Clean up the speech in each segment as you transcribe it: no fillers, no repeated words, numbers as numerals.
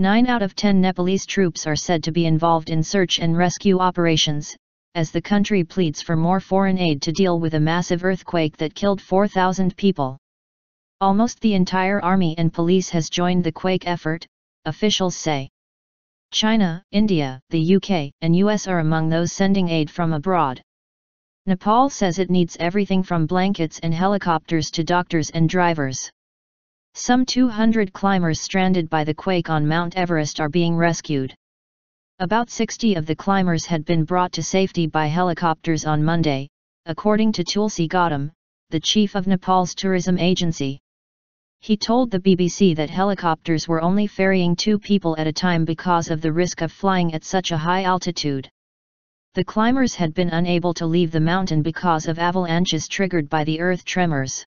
9 out of 10 Nepalese troops are said to be involved in search and rescue operations, as the country pleads for more foreign aid to deal with a massive earthquake that killed 4,000 people. Almost the entire army and police has joined the quake effort, officials say. China, India, the UK, and US are among those sending aid from abroad. Nepal says it needs everything from blankets and helicopters to doctors and drivers. Some 200 climbers stranded by the quake on Mount Everest are being rescued. About 60 of the climbers had been brought to safety by helicopters on Monday, according to Tulsi Gautam, the chief of Nepal's tourism agency. He told the BBC that helicopters were only ferrying 2 people at a time because of the risk of flying at such a high altitude. The climbers had been unable to leave the mountain because of avalanches triggered by the earth tremors.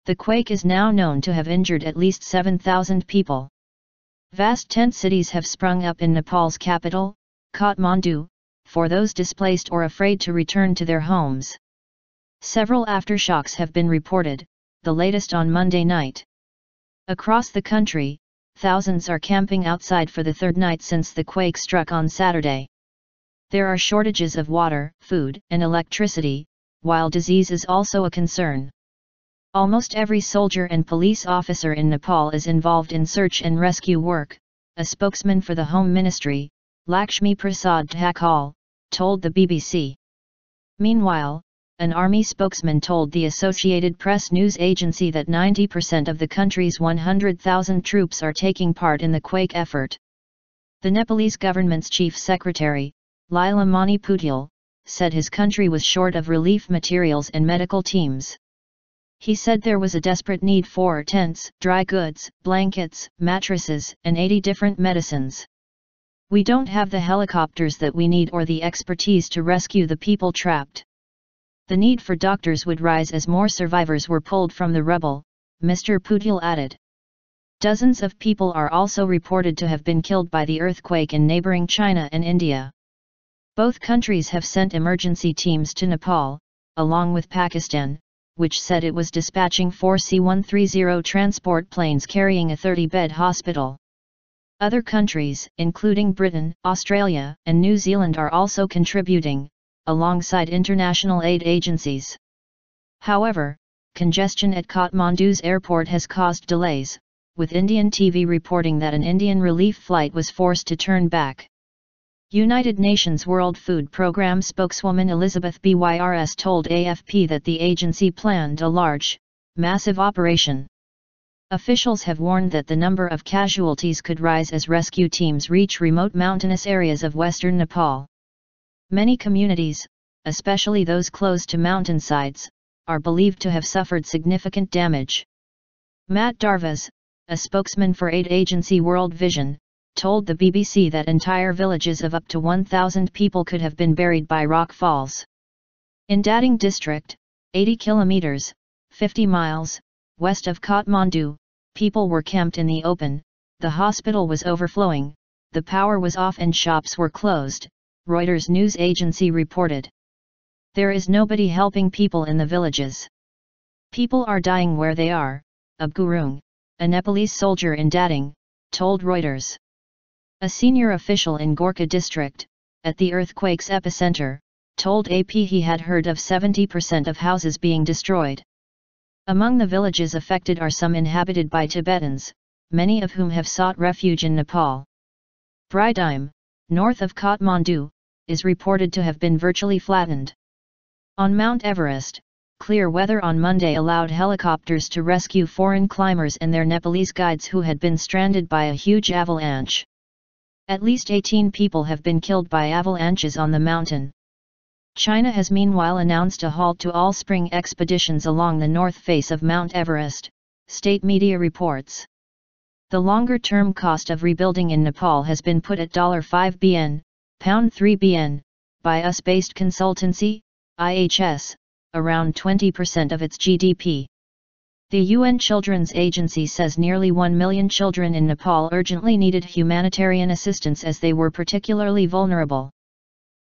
The quake is now known to have injured at least 7,000 people. Vast tent cities have sprung up in Nepal's capital, Kathmandu, for those displaced or afraid to return to their homes. Several aftershocks have been reported, the latest on Monday night. Across the country, thousands are camping outside for the third night since the quake struck on Saturday. There are shortages of water, food, and electricity, while disease is also a concern. Almost every soldier and police officer in Nepal is involved in search and rescue work, a spokesman for the Home Ministry, Lakshmi Prasad Thakal, told the BBC. Meanwhile, an army spokesman told the Associated Press news agency that 90% of the country's 100,000 troops are taking part in the quake effort. The Nepalese government's chief secretary, Lilamani Putil, said his country was short of relief materials and medical teams. He said there was a desperate need for tents, dry goods, blankets, mattresses, and 80 different medicines. We don't have the helicopters that we need or the expertise to rescue the people trapped. The need for doctors would rise as more survivors were pulled from the rubble, Mr. Putil added. Dozens of people are also reported to have been killed by the earthquake in neighboring China and India. Both countries have sent emergency teams to Nepal, along with Pakistan, which said it was dispatching 4 C-130 transport planes carrying a 30-bed hospital. Other countries, including Britain, Australia, and New Zealand, are also contributing, alongside international aid agencies. However, congestion at Kathmandu's airport has caused delays, with Indian TV reporting that an Indian relief flight was forced to turn back. United Nations World Food Programme spokeswoman Elizabeth Byrs told AFP that the agency planned a large, massive operation. Officials have warned that the number of casualties could rise as rescue teams reach remote mountainous areas of western Nepal. Many communities, especially those close to mountainsides, are believed to have suffered significant damage. Matt Darvas, a spokesman for aid agency World Vision, told the BBC that entire villages of up to 1,000 people could have been buried by rock falls. In Dating district, 80 kilometers, 50 miles, west of Kathmandu, people were camped in the open, the hospital was overflowing, the power was off and shops were closed, Reuters news agency reported. There is nobody helping people in the villages. People are dying where they are, Abgurung, a Nepalese soldier in Dating, told Reuters. A senior official in Gorkha district, at the earthquake's epicenter, told AP he had heard of 70% of houses being destroyed. Among the villages affected are some inhabited by Tibetans, many of whom have sought refuge in Nepal. Bridime, north of Kathmandu, is reported to have been virtually flattened. On Mount Everest, clear weather on Monday allowed helicopters to rescue foreign climbers and their Nepalese guides who had been stranded by a huge avalanche. At least 18 people have been killed by avalanches on the mountain. China has meanwhile announced a halt to all spring expeditions along the north face of Mount Everest, state media reports. The longer-term cost of rebuilding in Nepal has been put at $5 bn, £3 bn, by US-based consultancy, IHS, around 20% of its GDP. The UN Children's Agency says nearly 1 million children in Nepal urgently needed humanitarian assistance as they were particularly vulnerable.